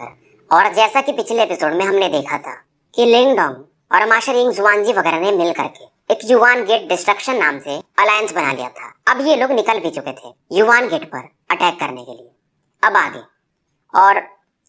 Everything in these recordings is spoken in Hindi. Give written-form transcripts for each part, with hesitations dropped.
और जैसा कि पिछले एपिसोड में हमने देखा था कि लिंगडोंग और मास्टर यिंग जुआनजी वगैरह ने मिल करके एक युवान गेट डिस्ट्रक्शन नाम से अलायंस बना लिया था। अब ये लोग निकल भी चुके थे युवान गेट पर अटैक करने के लिए। अब आगे, और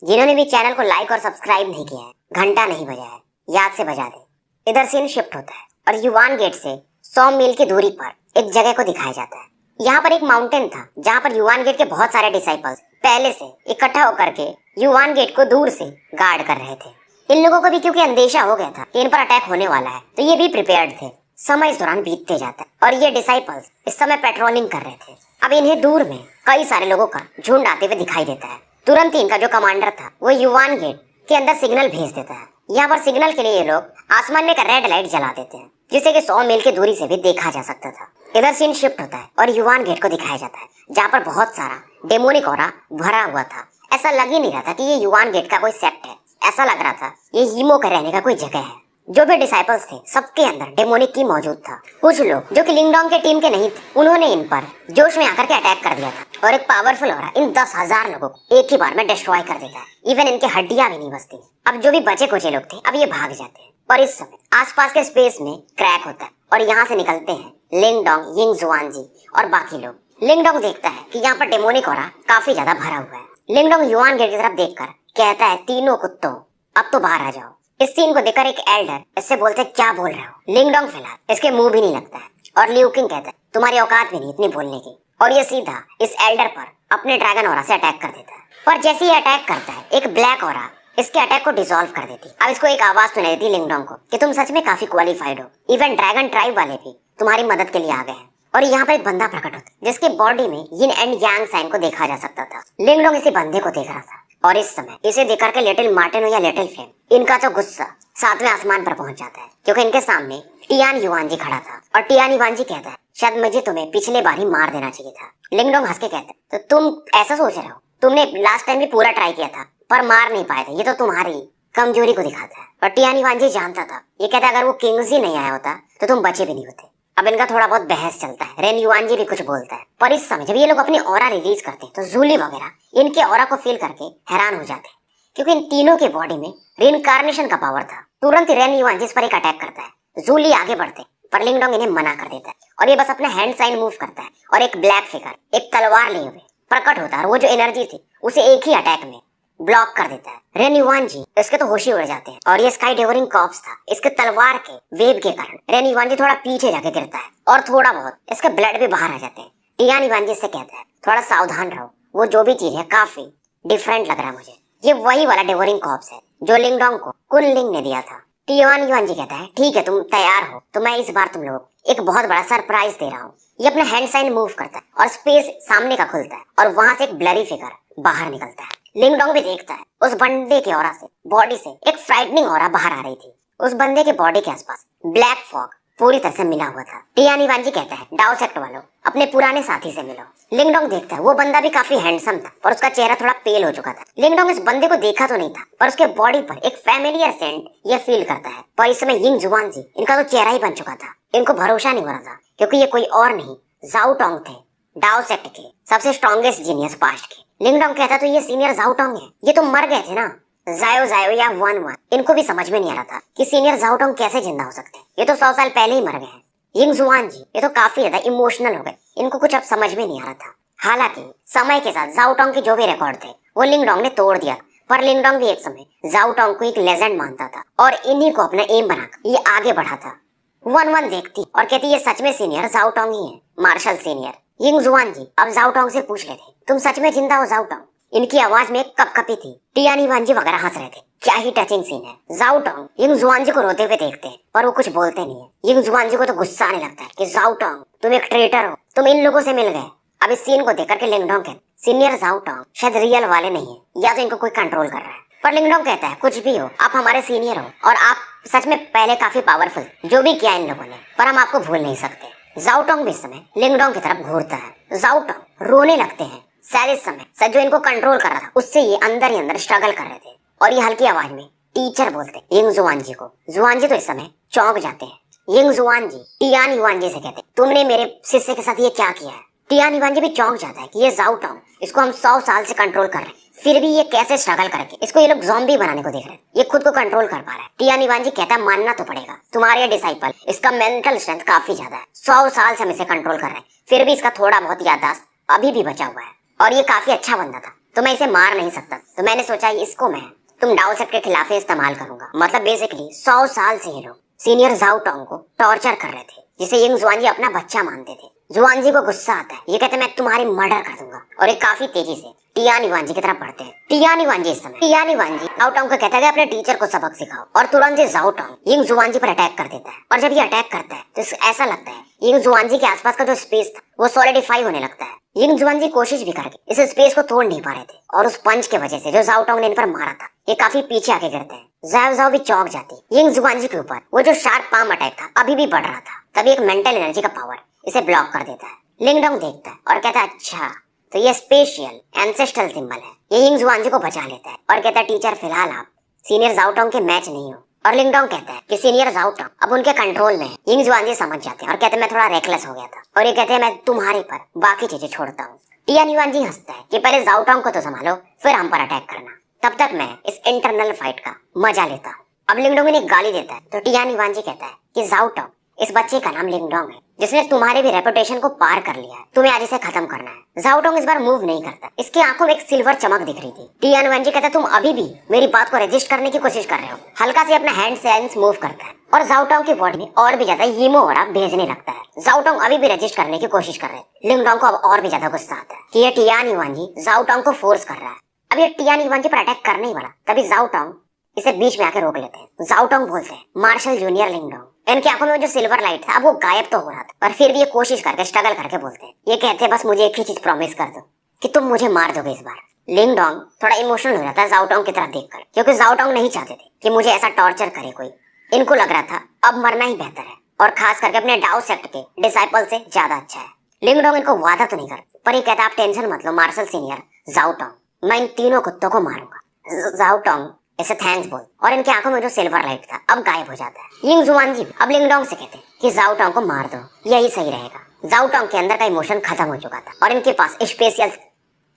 जिन्होंने भी चैनल को लाइक और सब्सक्राइब नहीं किया है, घंटा नहीं बजा है, याद से बजा दे। इधर सीन शिफ्ट होता है और युवान गेट से 100 मील की दूरी पर एक जगह को दिखाया जाता है। यहाँ पर एक माउंटेन था जहाँ पर युवान गेट के बहुत सारे डिसाइपल्स पहले से इकट्ठा होकर के युवान गेट को दूर से गार्ड कर रहे थे। इन लोगों को भी क्योंकि अंदेशा हो गया था कि इन पर अटैक होने वाला है, तो ये भी प्रिपेयर्ड थे। समय इस दौरान बीतते जाता है और ये डिसाइपल्स इस समय पेट्रोलिंग कर रहे थे। अब इन्हें दूर में कई सारे लोगों का झुंड आते हुए दिखाई देता है। तुरंत ही इनका जो कमांडर था वो युवान गेट के अंदर सिग्नल भेज देता है। यहाँ पर सिग्नल के लिए ये लोग आसमान में एक रेड लाइट जला देते हैं, जिसे कि 100 मील की दूरी से भी देखा जा सकता था। इधर सीन शिफ्ट होता है और युवान गेट को दिखाया जाता है जहाँ पर बहुत सारा डेमोनिक ऑरा भरा हुआ था। ऐसा लग ही नहीं रहा था कि ये युवान गेट का कोई सेक्ट है, ऐसा लग रहा था ये हीमो के रहने का कोई जगह है। जो भी डिसाइपल्स थे सबके अंदर डेमोनिक की मौजूद था। कुछ लोग जो कि लिंगडोंग के टीम के नहीं थे, उन्होंने इन पर जोश में आकर के अटैक कर दिया था और एक पावरफुल ऑरा इन 10,000 लोगों को एक ही बार में डिस्ट्रॉय कर देता है। इवन इनकी हड्डियां भी नहीं बचती। अब जो भी बचे कुचे लोग थे अब ये भाग जाते हैं और इस समय आसपास के स्पेस में क्रैक होता है और यहाँ से निकलते हैं लिंगडोंग, यिंग जुआनजी और बाकी लोग। लिंगडोंग देखता है कि यहाँ पर डेमोनिक ऑरा काफी ज्यादा भरा हुआ है। लिंगडोंग युवान गेट की तरफ देखकर कहता है, तीनों कुत्तों अब तो बाहर आ जाओ। इस सीन को देखकर एक एल्डर इससे बोलते, क्या बोल रहे हो? लिंगडोंग फिलहाल इसके मुंह भी नहीं लगता है और लिu किंग कहता है, तुम्हारी औकात भी नहीं इतनी बोलने की। और ये सीधा इस एल्डर पर अपने ड्रैगन ऑरा से अटैक कर देता है। पर जैसे ही अटैक करता है एक ब्लैक ऑरा इसके अटैक को डिसॉल्व कर देती। अब इसको एक आवाज सुनाई देती लिंगडोंग को कि तुम सच में काफी क्वालिफाइड हो, इवन ड्रैगन ट्राइब वाले भी तुम्हारी मदद के लिए आ गए हैं। और यहाँ पर एक बंदा प्रकट होता है जिसकी बॉडी में यिन एंड यांग साइन को देखा जा सकता था। लिंगडोंग इसी बंदे को देख रहा था और इस समय इसे देखकर के लिटिल मार्टिन या लिटिल फ्लेम, इनका तो गुस्सा 7वें आसमान पर पहुंच जाता है क्योंकि इनके सामने टियान युवानजी खड़ा था। और टियान युवानजी कहता है, शायद मुझे तुम्हें पिछले बार ही मार देना चाहिए था। लिंगडोंग हंस के कहता है, तो तुम ऐसा सोच रहे हो? तुमने लास्ट टाइम भी पूरा ट्राई किया था पर मार नहीं पाए थे, ये तो तुम्हारी कमजोरी को दिखाता है। और टियान युवानजी जानता था, ये कहता है अगर वो किंग्स ही नहीं आया होता तो तुम बचे भी नहीं होते। अब इनका थोड़ा बहुत बहस चलता है, रेन युवानजी भी कुछ बोलता है। पर इस समय जब ये लोग अपनी ऑरा रिलीज करते हैं तो जूली वगैरह इनके ऑरा को फील करके हैरान हो जाते हैं क्योंकि इन तीनों के बॉडी में रिइंकार्नेशन का पावर था। तुरंत ही रेन युवानजी इस पर एक अटैक करता है। जूली आगे बढ़ते पर लिंगडोंग इन्हें मना कर देता है और ये बस अपना हैंड साइन मूव करता है और एक ब्लैक फिगर एक तलवार लिए हुए प्रकट होता है और वो जो एनर्जी थी उसे एक ही अटैक में ब्लॉक कर देता है। रेन युवानजी इसके तो होश ही उड़ जाते हैं और ये स्काई डेवरिंग कॉप्स था, इसके तलवार के वेव के कारण रेन युवानजी थोड़ा पीछे जाके गिरता है और थोड़ा बहुत इसके ब्लड भी बाहर आ जाते हैं। टियान युवानजी से कहता है, थोड़ा सावधान रहो, वो जो भी चीज है काफी डिफरेंट लग रहा है मुझे। ये वही वाला डेवरिंग कॉप्स है जो लिंगडोंग को कुनलिंग ने दिया था। टियान युवानजी कहता है, ठीक है तुम तैयार हो तो मैं इस बार तुम लोग एक बहुत बड़ा सरप्राइज दे रहा हूँ। ये अपना हैंड साइन मूव करता है और स्पेस सामने का खुलता है और वहां से एक ब्लरी फिगर बाहर निकलता है। लिंगडोंग भी देखता है उस बंदे के ऑरा से, बॉडी से एक फ्राइटनिंग ऑरा बाहर आ रही थी। उस बंदे के बॉडी के आसपास ब्लैक फॉग पूरी तरह से मिला हुआ था। टियान युवानजी कहता है, डाओ सेक्ट वालों अपने पुराने साथी से मिलो। लिंगडोंग देखता है वो बंदा भी काफी हैंडसम था पर उसका चेहरा थोड़ा पेल हो चुका था। लिंगडोंग इस बंदे को देखा तो नहीं था पर उसके बॉडी पर एक फैमिलियर सेंट ये फील करता है। पर इस समय यिंग जुआनजी इनका तो चेहरा ही बन चुका था। इनको भरोसा नहीं हो रहा था क्योंकि ये कोई और नहीं जाओ टोंग थे, डाओ सेक्ट के सबसे स्ट्रॉन्गेस्ट जीनियस पास्ट के। लिंगडोंग कहता तो ये सीनियर जाओ टोंग है, ये तो मर गए थे ना, जायो जायो या वन वन। इनको भी समझ में नहीं आ रहा था कि सीनियर जाओ टोंग कैसे जिंदा हो सकते हैं, ये तो 100 साल पहले ही मर गए हैं। यिंग जुआनजी ये तो काफी ज्यादा इमोशनल हो गए, इनको कुछ अब समझ में नहीं आ रहा था। हालांकि समय के साथ जाओ टोंग के जो भी रिकॉर्ड थे वो लिंगडोंग ने तोड़ दिया, पर लिंगडोंग भी एक समय जाओ टोंग को एक लेजेंड मानता था और इन्हीं को अपना एम बनाकर ये आगे बढ़ा था। वन वन देखती और कहती ये सच में सीनियर जाओ टोंग ही है, मार्शल सीनियर। यिंग जुआनजी अब जाओ टोंग से पूछ लेते, तुम सच में जिंदा हो जाओ टोंग? इनकी आवाज में एक कपकपी थी। टियान युवानजी वगैरह हंस रहे थे। क्या ही टचिंग सीन है। जाओ टोंग यिंग जुआनजी को रोते हुए देखते हैं पर वो कुछ बोलते नहीं है। यिंग जुआनजी को तो गुस्सा आने लगता है कि जाओ टोंग तुम एक ट्रेटर हो, तुम इन लोगों से मिल गए। अब इस सीन को देखकर के लिंगडोंग कहते, सीनियर जाओ टोंग शायद रियल वाले नहीं है या तो इनको कोई कंट्रोल कर रहा है। पर लिंगडोंग कहता है, कुछ भी हो आप हमारे सीनियर हो और आप सच में पहले काफी पावरफुल, जो भी किया इन लोगों ने, पर हम आपको भूल नहीं सकते। जाओ टोंग भी इस समय लिंगडोंग की तरफ घूरता है। जाओ टोंग रोने लगते हैं। शायद इस समय सच जो इनको कंट्रोल कर रहा था उससे ये अंदर ही अंदर स्ट्रगल कर रहे थे और ये हल्की आवाज में टीचर बोलते यिंग जुआनजी को। जुआनजी तो इस समय चौंक जाते हैं। यिंग जुआनजी टियान युवानजी से कहते, तुमने मेरे शिष्य के साथ ये क्या किया है? टियान युवानजी भी चौंक जाता है कि ये जाओ टोंग, इसको हम 100 साल से कंट्रोल कर रहे हैं, फिर भी ये कैसे स्ट्रगल करके इसको ये लोग ज़ॉम्बी बनाने को देख रहे हैं। ये खुद को कंट्रोल कर पा रहा है। टियान इवांजी कहता है मानना तो पड़ेगा, तुम्हारे ये डिसाइपल, इसका मेंटल स्ट्रेंथ काफी ज्यादा है। 100 साल से हम इसे कंट्रोल कर रहे हैं, फिर भी इसका थोड़ा बहुत याददाश्त अभी भी बचा हुआ है और ये काफी अच्छा बंदा था, तो मैं इसे मार नहीं सकता। तो मैंने सोचा इसको मैं तुम डाओ सेट के खिलाफ इस्तेमाल करूंगा। मतलब बेसिकली 100 साल से ये लोग सीनियर जाओ टोंग को टॉर्चर कर रहे थे, जिसे यिंग जुआनजी अपना बच्चा मानते थे। जुआनजी को गुस्सा आता है, ये कहते हैं मैं तुम्हारी मर्डर कर दूंगा और ये काफी तेजी से टियान इवांजी की तरफ बढ़ते हैं। टियान इवांजी जाओ टोंग को कहता है अपने टीचर को सबक सिखाओ और तुरंत से जाओ टोंग यिंग जुआनजी पर अटैक कर देता है। और जब ये अटैक करता है तो ऐसा लगता है यिंग जुआनजी के आसपास का जो स्पेस था वो सॉलिडिफाई होने लगता है। यिंग जुआनजी कोशिश भी करके इस स्पेस को तोड़ नहीं पा रहे थे और उस पंच के वजह से जो जाओ टोंग ने इन पर मारा था ये काफी पीछे आके गिरते हैं। जाओ भी चौंक जाती है। यिंग जुआनजी के ऊपर वो जो शार्प पाम अटैक था अभी भी बढ़ रहा था, तभी एक मेंटल एनर्जी का पावर इसे ब्लॉक कर देता है। लिंगडोंग देखता है और कहता है अच्छा तो ये स्पेशल एंसेस्ट्रल सिंबल है। ये यिंग जुआनजी को बचा लेता है और कहता है टीचर फिलहाल आप सीनियर जाओ टोंग के मैच नहीं हो। और लिंगडोंग कहता है कि सीनियर जाओ टोंग अब उनके कंट्रोल में है। यिंग जुआनजी समझ जाते हैं और कहते हैं मैं थोड़ा रेकलेस हो गया था, और ये कहते हैं मैं तुम्हारे पर बाकी चीजें छोड़ता हूँ। टियान इवांजी हंसता है कि पहले जाओ टोंग को तो संभालो फिर हम पर अटैक करना, तब तक मैं इस इंटरनल फाइट का मजा लेता हूँ। अब लिंगडोंग ने गाली देता है तो टियान इवांजी कहता है कि जाओ टोंग इस बच्चे का नाम लिंगडोंग है जिसने तुम्हारे भी रेपुटेशन को पार कर लिया है, तुम्हें आज इसे खत्म करना है। जाओ टोंग इस बार मूव नहीं करता, इसकी आंखों में एक सिल्वर चमक दिख रही थी। टियान इवांजी कहता है तुम अभी भी मेरी बात को रजिस्ट करने की कोशिश कर रहे हो। हल्का से अपना हैंड सेंस मूव करता है और जाओ टोंग की बॉडी में और भी ज्यादा यीमो ऑरा भेजने लगता है। जाओ टोंग अभी भी रजिस्ट करने की कोशिश कर रहे हैं। लिंगडोंग को अब और भी ज्यादा गुस्सा आता है कि ये टियान इवांजी जाओ टोंग को फोर्स कर रहा है। अब ये टियान इवांजी पर अटैक करने ही वाला, तभी जाओ टोंग इसे बीच में आके रोक लेते हैं। जाओ टोंग बोलते हैं मार्शल जूनियर लिंगडोंग। इनकी आंखों में जो सिल्वर लाइट था अब वो गायब तो हो रहा था, पर फिर भी ये कोशिश करके स्ट्रगल करके बोलते हैं। ये कहते हैं बस मुझे एक ही चीज प्रॉमिस कर दो कि तुम मुझे मार दोगे इस बार। लिंगडोंग थोड़ा इमोशनल हो जाता है जाओ टोंग की तरफ देखकर, क्योंकि जाओ टोंग नहीं चाहते थे कि मुझे ऐसा टॉर्चर करे कोई। इनको लग रहा था अब मरना ही बेहतर है और खास करके अपने डाओ सेक्ट के डिसाइपल से ज्यादा अच्छा है। लिंगडोंग इनको वादा तो नहीं कर, पर ये कहता आप टेंशन मत लो मार्शल सीनियर जाओ टोंग, मैं इन तीनों कुत्तों को मारूंगा। जाओ टोंग ऐसे थैंक्स बोल और इनकी आंखों में जो सिल्वर लाइट था अब गायब हो जाता है। यिंग जुआनजी अब लिंगडोंग से कहते हैं कि जाओ टोंग को मार दो, यही सही रहेगा। जाओ टोंग के अंदर का इमोशन खत्म हो चुका था और इनके पास स्पेशल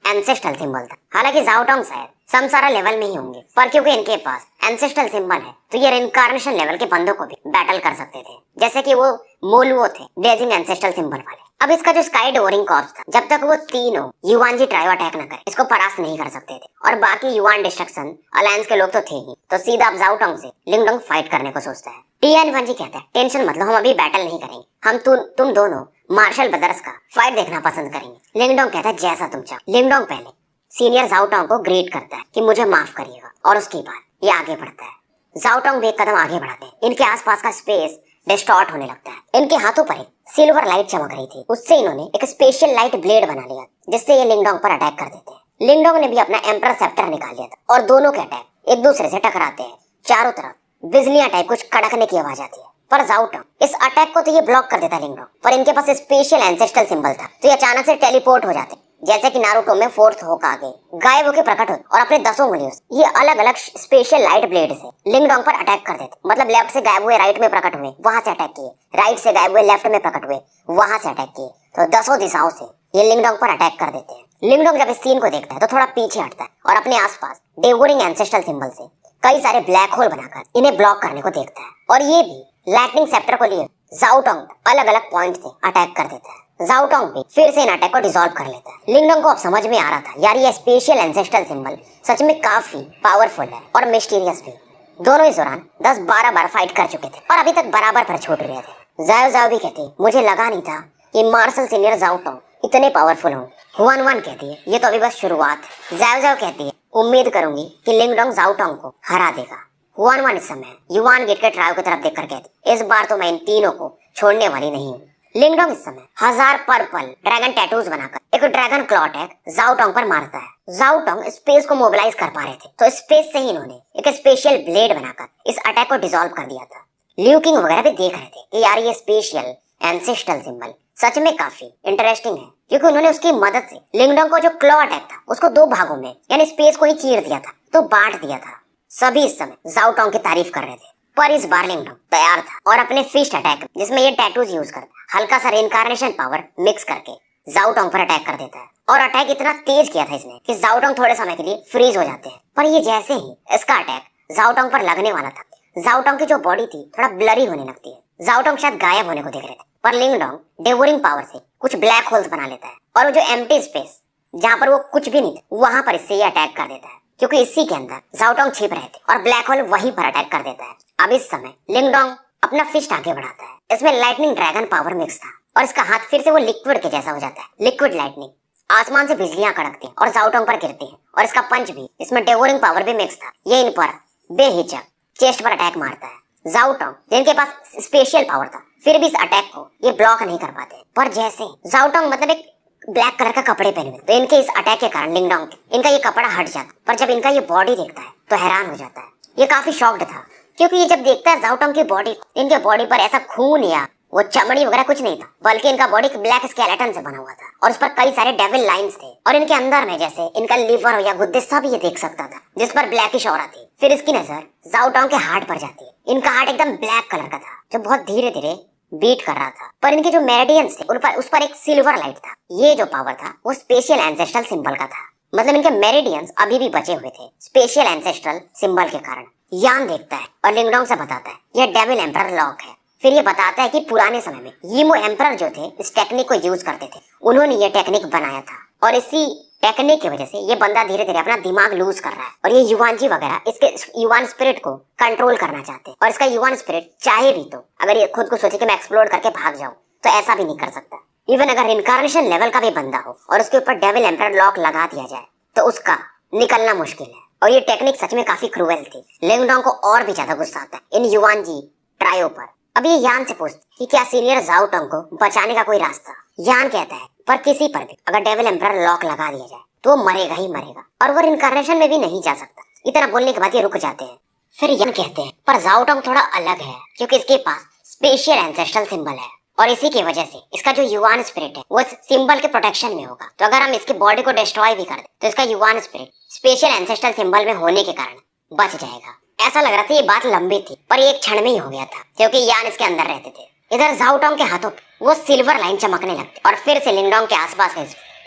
एंसेस्ट्रल सिंबल था। हालांकि जाओ टोंग शायद समसारा लेवल में ही होंगे, पर क्योंकि इनके पास एंसेस्ट्रल सिंबल है तो ये रिइंकार्नेशन लेवल के बंदों को भी बैटल कर सकते थे, जैसे कि वो मोलुओ थे डेजिंग एंसेस्ट्रल सिंबल वाले। अब इसका जो स्काई डोरिंग कॉर्प्स था, जब तक वो तीनों युवानजी ट्रायो अटैक न करे इसको परास्त नहीं कर सकते थे, और बाकी युवान डिस्ट्रक्शन अलायंस के लोग तो थे ही, तो सीधा अब जाओ टोंग से लिंगडोंग फाइट करने को सोचता है। टियान इवांजी कहता है टेंशन मत लो, हम अभी बैटल नहीं करेंगे, हम तुम दोनों मार्शल ब्रदर्स का फाइट देखना पसंद करेंगे। लिंगडोंग कहता है जैसा तुम चाहो। लिंगडोंग पहले सीनियर जाओ टोंग को ग्रेट करता है कि मुझे माफ करिएगा, और उसके बाद ये आगे बढ़ता है। जाओ टोंग भी एक कदम आगे बढ़ाते हैं। इनके आसपास का स्पेस डिस्टॉर्ट होने लगता है। इनके हाथों पर एक सिल्वर लाइट चमक रही थी, उससे इन्होंने एक स्पेशल लाइट ब्लेड बना लिया जिससे ये लिंगडोंग पर अटैक कर देते हैं। लिंगडोंग ने भी अपना एम्परर सेप्टर निकाल लिया था और दोनों के अटैक एक दूसरे से टकराते हैं। चारों तरफ बिजलियां टाइप कुछ कड़कने की आवाज आती है, पर जाओ टोंग इस अटैक को तो ये ब्लॉक कर देता है लिंगडोंग, पर इनके पास स्पेशल एंसेस्ट्रल सिंबल था तो ये अचानक से टेलीपोर्ट हो जाते, जैसे कि नारुतो में फोर्थ होकागे गायब होकर प्रकट हो और अपने 10 उंगलियों से ये अलग अलग स्पेशल लाइट ब्लेड से लिंगडोंग पर अटैक कर देते। मतलब लेफ्ट से गायब हुए राइट में प्रकट हुए, वहां से अटैक किए, राइट से गायब हुए लेफ्ट में प्रकट हुए, वहां से अटैक किए, तो 10 दिशाओं से ये लिंगडोंग पर अटैक कर देते हैं। लिंगडोंग जब इस सीन को देखता है तो थोड़ा पीछे हटता है और अपने आसपास डेवोरिंग एंसेस्ट्रल सिंबल से कई सारे ब्लैक होल बनाकर इन्हें ब्लॉक करने को देखता है, और ये भी लाइटनिंग सेप्टर को लिए जाओ टोंग अलग अलग पॉइंट से अटैक कर देता है। जाओ टोंग भी फिर से इन अटैक को डिसॉल्व कर लेता है। लिंगडोंग को अब समझ में आ रहा था यार ये स्पेशल एंसेस्ट्रल सिंबल सच में काफी पावरफुल है और मिस्टीरियस भी। दोनों इस दौरान 10-12 बार फाइट कर चुके थे और अभी तक बराबर पर छूट रहे थे। जाओ भी कहती मुझे लगा नहीं था कि मार्शल सीनियर जाओ टोंग इतने पावरफुल हों। हुआन कहती है ये तो अभी बस शुरुआत। जाओ कहती है उम्मीद करूंगी कि लिंगडोंग जाओ टोंग को हरा देगा। हुआन इस समय युवान गेट के ट्रायो की तरफ देखकर कहती इस बार तो मैं इन तीनों को छोड़ने वाली नहीं हूँ। लिंगडोंग इस समय 1000 पर्पल ड्रैगन टैटूज बनाकर एक ड्रैगन क्लॉ अटैक जाओ टोंग पर मारता है। जाओ टोंग स्पेस को मोबिलाइज कर पा रहे थे तो स्पेस से ही इन्होंने एक स्पेशल ब्लेड बनाकर इस अटैक को डिसॉल्व कर दिया था। लिu किंग वगैरह भी देख रहे थे कि यार ये स्पेशल एंसेस्ट्रल सिंबल सच में काफी इंटरेस्टिंग है, क्योंकि उन्होंने उसकी मदद से लिंगडोंग को जो क्लॉ अटैक था उसको 2 भागों में यानी स्पेस को ही चीर दिया था, तो बांट दिया था। सभी इस समय जाओ टोंग की तारीफ कर रहे थे, पर इस बार लिंगडोंग तैयार था और अपने फिस्ट अटैक जिसमें ये टैटूज यूज करता हल्का सा रिइंकार्नेशन पावर मिक्स करके जाओ टोंग पर अटैक कर देता है और अटैक इतना तेज किया था इसने कि जाओ टोंग थोड़े समय के लिए फ्रीज हो जाते हैं। पर ये जैसे ही इसका अटैक जाओ टोंग पर लगने वाला था, जाओ टोंग की जो बॉडी थी थोड़ा ब्लरी होने लगती है। जाओ टोंग शायद गायब होने को देख रहे थे, पर लिंग डोंग डेवोरिंग पावर से कुछ ब्लैक होल्स बना लेता है और वो जो एम्प्टी स्पेस जहाँ पर वो कुछ भी नहीं था वहां पर इससे ये अटैक कर देता है, क्योंकि इसी के अंदर जाओ टोंग छिप रहे थे और ब्लैक होल वहीं पर अटैक कर देता है। अब इस समय लिंग डोंग अपना फिस्ट आगे बढ़ाता है, इसमें लाइटनिंग ड्रैगन पावर मिक्स था और इसका हाथ फिर से वो लिक्विड के जैसा हो जाता है, लिक्विड लाइटनिंग। आसमान से बिजलियां कड़कती हैं और जाओ टोंग पर गिरती हैं और इसका पंच भी, इसमें डेवोरिंग पावर भी मिक्स था। ये इन पर बेहिचक चेस्ट पर अटैक मारता है। जाओ टोंग जिनके पास स्पेशल पावर था फिर भी इस अटैक को ये ब्लॉक नहीं कर पाते। पर जैसे जाओ टोंग मतलब एक ब्लैक कलर का कपड़े पहने हुए, तो इनके इस अटैक के कारण लिंग डोंग इनका ये कपड़ा हट जाता, पर जब इनका ये बॉडी देखता है तो हैरान हो जाता है। ये काफी शॉक्ड था, क्योंकि ये जब देखता है जाओ टोंग की बॉडी, इनके बॉडी पर ऐसा खून या वो चमड़ी वगैरह कुछ नहीं था, बल्कि इनका बॉडी ब्लैक स्केलेटन से बना हुआ था और उस पर कई सारे डेविल लाइंस थे और इनके अंदर में जैसे इनका लीवर हो या गुद्दे सब ये देख सकता था, जिस पर ब्लैकिश ऑरा थी। फिर इसकी नजर जाओ टोंग के हार्ट पर जाती है। इनका हार्ट एकदम ब्लैक कलर का था जो बहुत धीरे धीरे बीट कर रहा था, पर इनके जो मेरिडियंस थे उस पर एक सिल्वर लाइट था। ये जो पावर था वो स्पेशल एंसेस्ट्रल सिंबल का था, मतलब इनके मेरिडियंस अभी भी बचे हुए थे स्पेशल एंसेस्ट्रल सिंबल के कारण। यान देखता है और लिंग डोंग से बताता है यह डेविल एम्परर लॉक है। फिर ये बताता है कि पुराने समय में यीमो एम्परर जो थे इस टेक्निक को यूज करते थे, उन्होंने ये टेक्निक बनाया था और इसी टेक्निक की वजह से ये बंदा धीरे धीरे अपना दिमाग लूज कर रहा है और ये युवानजी वगैरह इसके युवान स्पिरिट को कंट्रोल करना चाहते हैं। और इसका युवान स्पिरिट चाहे भी तो अगर ये खुद को सोचे कि मैं एक्सप्लोर करके भाग जाऊं तो ऐसा भी नहीं कर सकता। इवन अगर इनकारनेशन लेवल का भी बंदा हो और उसके ऊपर डेविल एम्परर लॉक लगा दिया जाए तो उसका निकलना मुश्किल है। और ये टेक्निक सच में काफी क्रूएल थी। लिंग डोंग को और भी ज्यादा गुस्सा आता है इन युवानजी ट्रायो पर। अब ये यान से पूछते कि क्या सीनियर जाओ टोंग को बचाने का कोई रास्ता। यान कहता है पर किसी पर भी अगर डेविल एम्परर लॉक लगा दिया जाए तो वो मरेगा ही मरेगा और वो इनकारनेशन में भी नहीं जा सकता। इतना बोलने के बाद ये रुक जाते हैं। फिर यान कहते हैं पर जाओ टोंग थोड़ा अलग है, क्योंकि इसके पास स्पेशल एंसेस्ट्रल सिंबल है और इसी की वजह से इसका जो युवान स्पिरिट है वो इस सिंबल के प्रोटेक्शन में होगा। तो अगर हम इसकी बॉडी को डिस्ट्रॉय भी कर दें तो इसका युवान स्पिरिट स्पेशल एंसेस्ट्रल सिंबल में होने के कारण बच जाएगा। ऐसा लग रहा था ये बात लंबी थी, पर ये एक क्षण में ही हो गया था, क्योंकि यान इसके अंदर रहते थे। इधर जाओ टोंग के हाथों वो सिल्वर लाइन चमकने लगती और फिर से लिंग डोंग के आसपास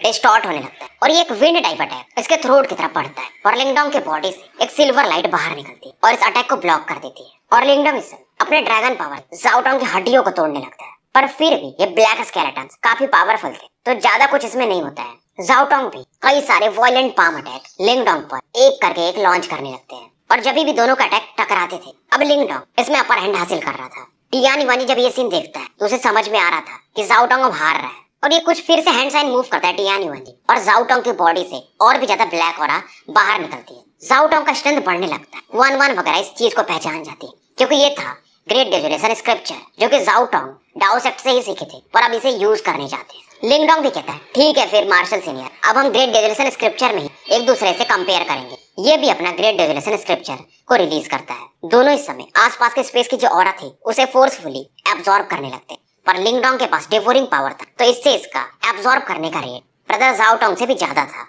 डिस्टॉर्ट होने लगता है और ये एक विंड टाइप अटैक इसके थ्रोट की तरफ पड़ता है और लिंग डोंग के बॉडी से एक सिल्वर लाइट बाहर निकलती है और इस अटैक को ब्लॉक कर देती है। और लिंग डोंग इससे अपने ड्रैगन पावर जाओ टोंग की हड्डियों को तोड़ने लगता है, पर फिर भी ये ब्लैक स्केलेटन्स काफी पावरफुल थे तो ज्यादा कुछ इसमें नहीं होता है। जाओ टोंग भी कई सारे वायलेंट पाम अटैक लिंग डोंग पर एक करके एक लॉन्च करने लगते हैं और जब भी दोनों का अटैक टकराते थे अब लिंग डोंग इसमें अपर हैंड हासिल कर रहा था। टियान युवानजी जब ये सीन देखता है तो उसे समझ में आ रहा था कि जाओ टोंग अब हार रहा है और ये कुछ फिर से हैंड साइन मूव करता है टियान युवानजी और जाओ टोंग की बॉडी से और भी ज्यादा ब्लैक ऑरा बाहर निकलती है। जाओ टोंग का स्ट्रेंथ बढ़ने लगता है, वन वन वगैरह इस चीज को पहचान जाती है, क्योंकि ये था ग्रेट डेजुलेशन स्क्रिप्चर जो कि जाओ टोंग डाओ सेक्ट से ही सीखे थे पर अब इसे यूज करने चाहते हैं। लिंग डोंग भी कहता है ठीक है फिर मार्शल सीनियर, अब हम ग्रेट डेजुलेशन स्क्रिप्चर में ही एक दूसरे से कंपेयर करेंगे। ये भी अपना ग्रेट डेजुलेशन स्क्रिप्चर को रिलीज करता है। दोनों इस समय आसपास के स्पेस की जो ऑरा थी उसे फोर्सफुली एब्जॉर्ब करने लगते, पर लिंग डोंग के पास डेवोरिंग पावर था तो इससे इसका एब्जॉर्ब करने का रेट ब्रदर जाओ टोंग से भी ज्यादा था।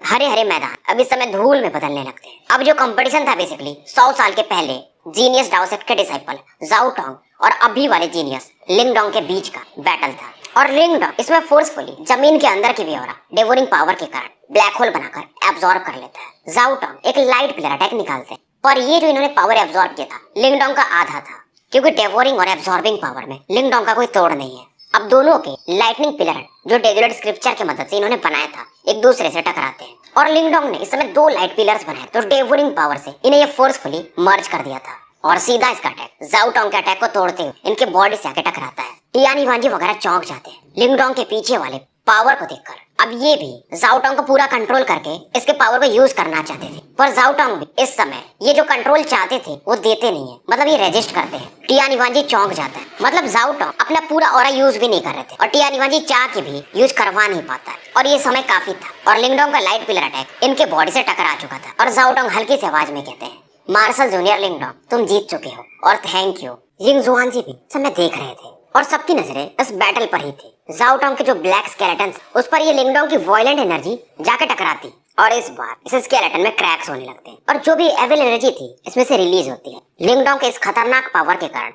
हरे हरे मैदान अब इस समय धूल में बदलने लगते हैं। अब जो कंपटीशन था बेसिकली 100 साल के पहले जीनियस डाओ सेक्ट के डिसाइपल जाओ टोंग और अभी वाले जीनियस लिंग डोंग के बीच का बैटल था और लिंग डोंग इसमें फोर्सफुली जमीन के अंदर की भी ऑरा डेवोरिंग पावर के कारण ब्लैक होल बनाकर एब्जॉर्ब कर लेता है। जाओ टोंग एक लाइट पिलर अटैक निकालते हैं, पर ये जो इन्होंने पावर एब्जॉर्ब किया था लिंग डोंग का आधा था, क्योंकि डेवोरिंग और एब्जॉर्बिंग पावर में लिंग डोंग का कोई तोड़ नहीं है। अब दोनों के लाइटनिंग पिलर जो डेजुलेट स्क्रिप्चर की मदद से इन्होंने बनाया था एक दूसरे से टकराते हैं और लिंग डोंग ने इस समय 2 लाइट पिलर्स बनाए तो डेवोरिंग पावर से इन्हें ये फोर्सफुली मर्ज कर दिया था और सीधा इसका अटैक जाओ टोंग के अटैक को तोड़ते हुए इनके बॉडी से आके टकराता है। टियान युवानजी वगैरह चौंक जाते हैं लिंग डोंग के पीछे वाले पावर को देखकर। अब ये भी जाओ टोंग को पूरा कंट्रोल करके इसके पावर को यूज करना चाहते थे, पर जाओ टोंग भी इस समय ये जो कंट्रोल चाहते थे वो देते नहीं है, मतलब ये रेजिस्ट करते हैं। टियान युवानजी चौंक जाता है, मतलब जाओ टोंग अपना पूरा ऑरा यूज भी नहीं कर रहे थे और टियान युवानजी चाह के भी यूज करवा नहीं पाता है और ये समय काफी था और लिंग डोंग का लाइट पिलर अटैक इनके बॉडी से टकरा चुका था और जाओ टोंग हल्की सी आवाज में कहते हैं मार्शल जूनियर लिंग डोंग तुम जीत चुके हो और थैंक यू। यिंग जुआनजी भी समय देख रहे थे और सबकी नजरें इस बैटल पर ही थी। जाओ टोंग के जो ब्लैक स्केलेटन्स उस पर ये लिंग डोंग की वायलेंट एनर्जी जाकर टकराती और इस बार इस स्केलेटन में क्रैक्स होने लगते हैं और जो भी एविल एनर्जी थी इसमें से रिलीज होती है। लिंग डोंग के इस खतरनाक पावर के कारण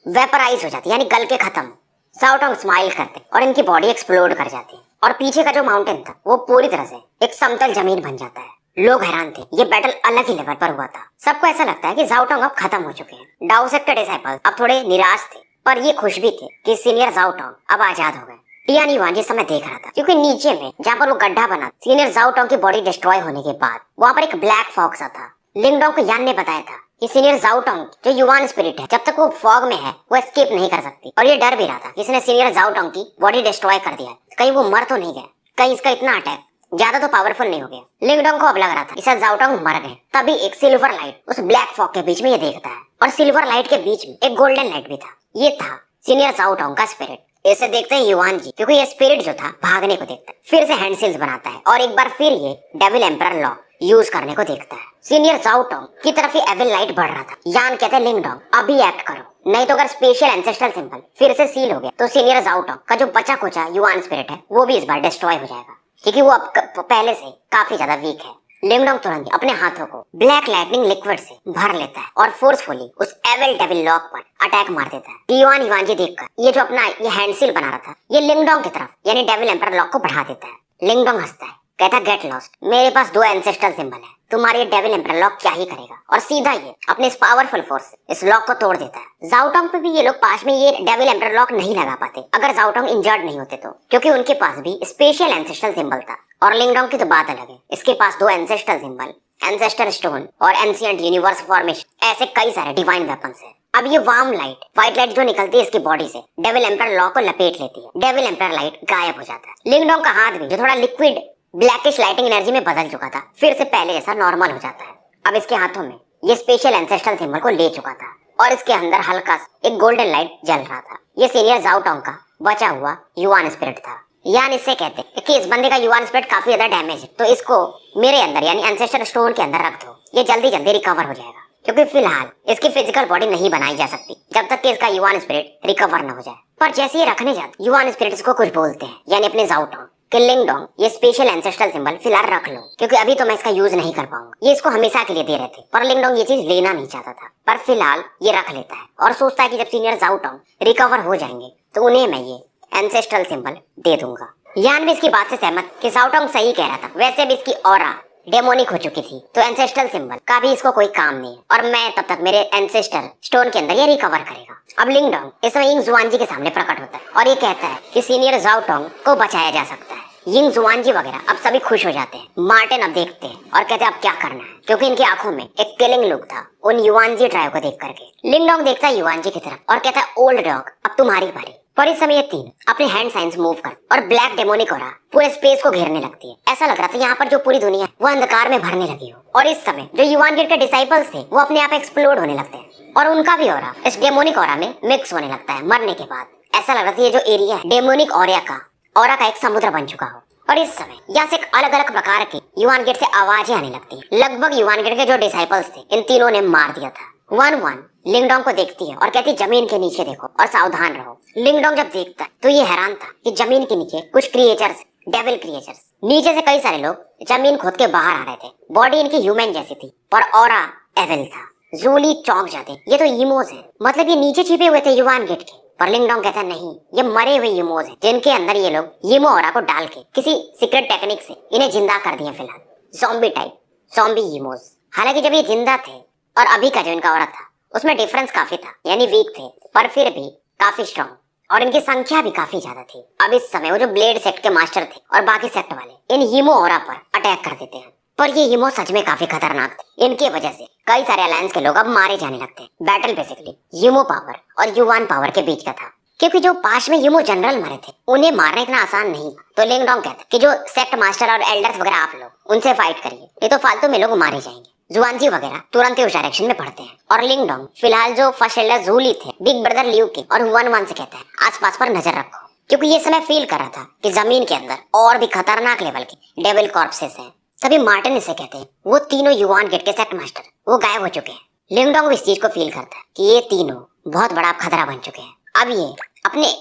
वेपराइज हो जाती है, यानी गल के खत्म। जाओ टोंग स्माइल करते और इनकी बॉडी एक्सप्लोड कर जाती है और पीछे का जो माउंटेन था वो पूरी तरह से एक समतल जमीन बन जाता है। लोग हैरान थे, ये बैटल अलग ही लेवल पर हुआ था। सबको ऐसा लगता है कि जाओ टोंग अब खत्म हो चुके हैं। डाउ सेक्टर डिसाइपल्स अब थोड़े निराश थे, पर ये खुश भी थे कि सीनियर जाओ टोंग अब आजाद हो गए। टियान युआन जिस समय देख रहा था, क्योंकि नीचे में जहाँ पर वो गड्ढा बना सीनियर जाओ टोंग की बॉडी डिस्ट्रॉय होने के बाद वहाँ पर एक ब्लैक फॉग सा था। लिंगडोंग को यान ने बताया था कि सीनियर जाओ टोंग जो युआन स्पिरिट है, जब तक वो फॉग में है वो एस्केप नहीं कर सकती। और ये डर भी रहा था कि इसने सीनियर जाओ टोंग की बॉडी डिस्ट्रॉय कर दिया है, कहीं वो मर तो नहीं गए, कहीं इसका इतना अटैक ज्यादा तो पावरफुल नहीं हो गया। लिंगडोंग को अब लग रहा था शायद जाओ टोंग मर गए। तभी एक सिल्वर लाइट उस ब्लैक फॉग के बीच में ये देखता है, और सिल्वर लाइट के बीच में एक गोल्डन लाइट भी था। ये था सीनियर जाओ टोंग का स्पिरिट। इसे देखते हैं युआन जी, क्योंकि ये स्पिरिट जो था भागने को देखता है, फिर से हैंड सील्स बनाता है और एक बार फिर ये डेविल एम्परर लॉ यूज करने को देखता है। सीनियर जाओ टोंग की तरफ ये एविल लाइट बढ़ रहा था। यान कहते हैं लिंगडोंग अभी एक्ट करो, नहीं तो अगर स्पेशल एंसेस्ट्रल सिंबल फिर से सील हो गया तो सीनियर जाओ टोंग का जो बचा कुचा युआन स्पिरिट है वो भी इस बार डिस्ट्रॉय हो जाएगा, क्योंकि वो अब पहले से काफी ज्यादा वीक है। लिंगडोंग तुरंत अपने हाथों को ब्लैक लाइटनिंग लिक्विड से भर लेता है और फोर्सफुली उस एविल डेविल लॉक पर अटैक मार देता है। युआन जी देखकर ये जो अपना ये हैंडसील बना रहा था ये लिंगडोंग की तरफ यानी डेविल एम्परर लॉक को बढ़ा देता है। लिंगडोंग हंसता है, कहता है गेट लॉस्ट, मेरे पास 2 एंसेस्ट्रल सिंबल है, तुम्हारी डेविल एम्परर लॉक क्या ही करेगा। और सीधा ये अपने इस पावरफुल फोर्स से इस लॉक को तोड़ देता है। जाओ टोंग पे भी ये लोग पास में ये डेविल एम्परर लॉक नहीं लगा पाते अगर जाओ टोंग इंजर्ड नहीं होते तो, क्योंकि उनके पास भी स्पेशल एंसेस्ट्रल सिंबल था। और लिंगडोंग की तो बात अलग है, इसके पास 2 एंसेस्ट्रल सिंबल, एंसेस्टर स्टोन और एंशिएंट यूनिवर्स फॉर्मेशन, ऐसे कई सारे डिवाइन वेपन्स है। अब ये वार्म लाइट, व्हाइट लाइट जो निकलती है इसकी बॉडी से डेविल एम्परर लॉक को लपेट लेती है। डेविल एम्परर लाइट गायब हो जाता है। लिंगडोंग का हाथ भी जो थोड़ा लिक्विड ब्लैकिश लाइटिंग एनर्जी में बदल चुका था फिर से पहले जैसा नॉर्मल हो जाता है। अब इसके हाथों में ये स्पेशल एंसेस्ट्रल सिंबल को ले चुका था और इसके अंदर हल्का एक गोल्डन लाइट जल रहा था। ये सीनियर जाओ टोंग का बचा हुआ युआन स्पिरिट था। यान इससे कहते हैं कि इस बंदे का युआन स्पिरिट काफी ज्यादा डैमेज है, तो इसको मेरे अंदर यानी एंसेस्टर स्टोन के अंदर रख दो, ये जल्दी जल्दी रिकवर हो जाएगा, क्योंकि फिलहाल इसकी फिजिकल बॉडी नहीं बनाई जा सकती जब तक कि इसका युआन स्पिरिट रिकवर न हो जाए। पर जैसे ये रखने जाते युआन स्पिरिट इसको कुछ बोलते हैं, यानी अपने जाओ टोंग कि लिंगडोंग ये स्पेशल एंसेस्ट्रल सिंबल फिलहाल रख लो, क्योंकि अभी तो मैं इसका यूज नहीं कर पाऊंगा। ये इसको हमेशा के लिए दे रहे थे, पर लिंगडोंग ये चीज लेना नहीं चाहता था, पर फिलहाल ये रख लेता है और सोचता है कि जब सीनियर जाओ टोंग रिकवर हो जाएंगे तो उन्हें मैं ये एंसेस्ट्रल सिंबल दे दूंगा। यान भी इसकी बात से सहमत कि जाओ टोंग सही कह रहा था, वैसे भी इसकी ऑरा डेमोनिक हो चुकी थी तो एंसेस्ट्रल सिंबल का भी इसको कोई काम नहीं है, और मैं तब तक मेरे एंसेस्टर स्टोन के अंदर ये रिकवर करेगा। अब लिंगडोंग इस समय यिंग जुआनजी के सामने प्रकट होता है और ये कहता है कि सीनियर जाओ टोंग को बचाया जा सकता है। यिंग जुआनजी वगैरह अब सभी खुश हो जाते हैं। मार्टिन अब देखते हैं और कहते हैं अब क्या करना है, क्योंकि इनकी आंखों में एक किलिंग लुक था उन युआनजी ट्राइब को देख करके। लिंगडोंग देखता है युआनजी की तरफ और कहता है ओल्ड डॉग अब तुम्हारी बारी। पर इस समय ये तीन अपने हैंड साइंस मूव कर और ब्लैक डेमोनिक ऑरा पूरे स्पेस को घेरने लगती है। ऐसा लग रहा था यहाँ पर जो पूरी दुनिया है वो अंधकार में भरने लगी हो। और इस समय जो युआन गेट के डिसाइपल्स थे वो अपने आप एक्सप्लोड होने लगते हैं और उनका भी ऑरा इस डेमोनिक ऑरा में मिक्स होने लगता है मरने के बाद। ऐसा लग रहा था ये जो एरिया है डेमोनिक ऑरा का एक समुद्र बन चुका हो। और इस समय यहाँ से अलग अलग प्रकार की युआन गेट से आवाजें आने लगती है। लगभग युआन गेट के जो डिसाइपल्स थे इन तीनों ने मार दिया था। वन लिंगडोंग को देखती है और कहती है जमीन के नीचे देखो और सावधान रहो। लिंगडोंग जब देखता है तो ये हैरान था कि जमीन के नीचे कुछ क्रिएचर्स, डेविल क्रिएचर्स, नीचे से कई सारे लोग जमीन खोद के बाहर आ रहे थे। बॉडी इनकी ह्यूमन जैसी थी पर ऑरा एविल था। जूली चौंक जाते, ये तो ईमोज है, मतलब ये नीचे छिपे हुए थे युआन गेट के। पर लिंगडोंग कहता नहीं, ये मरे हुए ईमोज हैं जिनके अंदर ये लोग ईमो ऑरा को डाल के किसी सीक्रेट टेक्निक से इन्हें जिंदा कर दिया। फिलहाल ज़ॉम्बी टाइप, ज़ॉम्बी ईमोज। हालांकि जब ये जिंदा थे और अभी का जो इनका ऑरा था उसमें डिफरेंस काफी था, यानी वीक थे पर फिर भी काफी स्ट्रॉन्ग और इनकी संख्या भी काफी ज्यादा थी। अब इस समय वो जो ब्लेड सेक्ट के मास्टर थे और बाकी सेक्ट वाले इन हीमो ऑरा पर अटैक कर देते हैं। पर ये हीमो सच में काफी खतरनाक थे। इनकी वजह से कई सारे अलायंस के लोग अब मारे जाने लगते हैं। बैटल बेसिकली हीमो पावर और युआन पावर के बीच का था, क्योंकि जो पास में हीमो जनरल मरे थे उन्हें मारना इतना आसान नहीं। तो लिंगडोंग कहता कि जो सेक्ट मास्टर और एल्डर्स वगैरह आप लोग उनसे फाइट करिए, नहीं तो फालतू में लोग मारे जाएंगे। जुआनजी वगैरह तुरंत ही उस डायरेक्शन में पढ़ते हैं और लिंगडोंग फिलहाल जो फर्स्ट एल्डर जूली थे बिग ब्रदर लियू के और वन से कहता है आसपास पर नजर रखो, क्योंकि ये समय फील कर रहा था कि जमीन के अंदर और भी खतरनाक लेवल के डेविल कॉर्प्सेस हैं। तभी मार्टिन इसे कहते हैं वो तीनों युआन गेट के सेक्ट मास्टर वो गायब हो चुके हैं। लिंगडोंग इस चीज को फील करता है कि ये तीनों बहुत बड़ा खतरा बन चुके हैं। अब ये अपने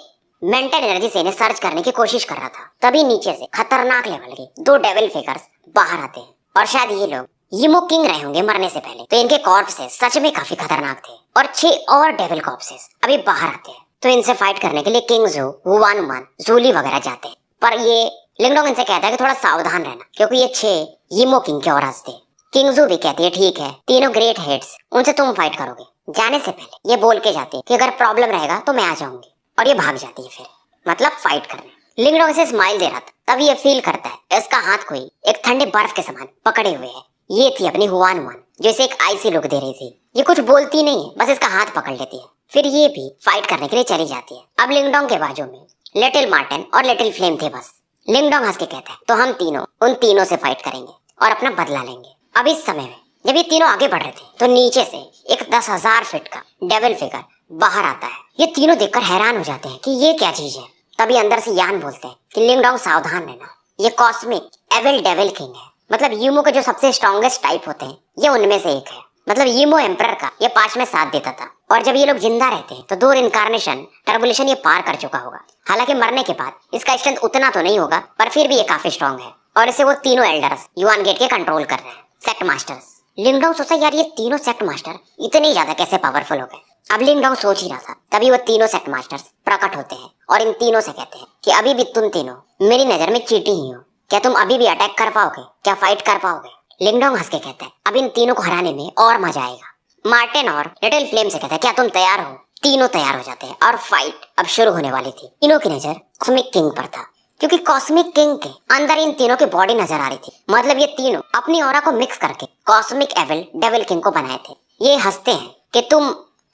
मेंटल एनर्जी से इन्हें सर्च करने की कोशिश कर रहा था। तभी नीचे से खतरनाक लेवल के 2 डेविल फिगर्स बाहर आते हैं और शायद ये लोग यीमो किंग रहे होंगे मरने से पहले, तो इनके कॉर्प्सेस सच में काफी खतरनाक थे। और 6 और डेविल कॉर्प्सेस अभी बाहर आते हैं, तो इनसे फाइट करने के लिए किंग जू, वन जूली वगैरह जाते हैं। पर ये लिंगडोंग इनसे कहता है कि थोड़ा सावधान रहना, क्योंकि ये 6 यीमो किंग के औरस थे। किंगजू भी कहती है ठीक है, तीनों ग्रेट हेड्स, उनसे तुम फाइट करोगे। जाने से पहले ये बोल के जाती है कि अगर प्रॉब्लम रहेगा तो मैं आ जाऊंगी, और ये भाग जाती है फिर, मतलब फाइट करने। लिंगडोंग इसे स्माइल दे रहा था, तभी ये फील करता है इसका हाथ कोई एक ठंडे बर्फ के समान पकड़े हुए है। ये थी अपनी हुआन हुआन, जो इसे एक आईसी लुक दे रही थी। ये कुछ बोलती नहीं है, बस इसका हाथ पकड़ लेती है। फिर ये भी फाइट करने के लिए चली जाती है। अब लिंगडोंग के बाजू में लिटिल मार्टिन और लिटिल फ्लेम थे बस। लिंगडोंग हंस के कहता है तो हम तीनों उन तीनों से फाइट करेंगे और अपना बदला लेंगे। अब इस समय में जब ये तीनों आगे बढ़ रहे थे तो नीचे से एक 10,000 फीट का डेविल फिगर बाहर आता है। ये तीनों देखकर हैरान हो जाते हैं कि ये क्या चीज है। तभी अंदर से यान बोलते हैं कि लिंगडोंग सावधान रहना, ये कॉस्मिक एविल डेविल किंग है। मतलब यीमो के जो सबसे स्ट्रॉन्गेस्ट टाइप होते हैं ये उनमें से एक है। मतलब यीमो एम्परर का ये 5 में साथ देता था, और जब ये लोग जिंदा रहते हैं तो 2 इनकारनेशन टर्बुलेशन ये पार कर चुका होगा। हालांकि मरने के बाद इसका स्ट्रेंथ उतना तो नहीं होगा, पर फिर भी ये काफी स्ट्रॉन्ग है, और इसे वो तीनों एल्डर्स युआन गेट के कंट्रोल कर रहे हैं, सेक्ट मास्टर्स। लिंगडोंग सोचा यार ये तीनों सेक्ट मास्टर इतने ज्यादा कैसे पावरफुल हो गए। अब लिंगडोंग सोच ही रहा था, तभी वो तीनों सेक्ट मास्टर्स प्रकट होते हैं और इन तीनों से कहते हैं कि अभी भी तुम तीनों मेरी नजर में चीटी ही हो। क्या तुम अभी भी अटैक कर पाओगे? क्या फाइट कर पाओगे? लिंगडोंग हंस के कहता है अब इन तीनों को हराने में और मजा आएगा। मार्टिन और लिटिल फ्लेम से कहता है क्या तुम तैयार हो? तीनों तैयार हो जाते हैं और फाइट अब शुरू होने वाली थी। तीनों की नजर कॉस्मिक किंग पर था, क्योंकि कॉस्मिक किंग के अंदर इन तीनों की बॉडी नजर आ रही थी। मतलब ये तीनों अपनी ऑरा को मिक्स करके कॉस्मिक एविल डेविल किंग को बनाए थे। ये हंसते हैं कि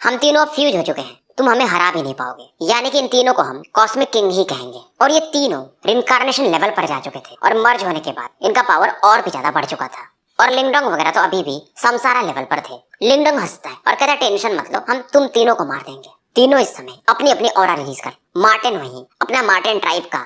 हम तीनों अब फ्यूज हो चुके हैं, तुम हमें हरा भी नहीं पाओगे। यानी कि इन तीनों को हम कॉस्मिक किंग ही कहेंगे। और ये तीनों रिनकार्नेशन लेवल पर जा चुके थे, और मर्ज होने के बाद इनका पावर और भी ज्यादा बढ़ चुका था। और लिंगडोंग वगैरह तो अभी भी समसारा लेवल पर थे। लिंगडोंग हंसता है और कहता है टेंशन मत लो, हम तुम तीनों को मार देंगे। तीनों इस समय अपनी अपनी ऑरा रिलीज कर, मार्टिन वहीं अपना मार्टिन ट्राइब का,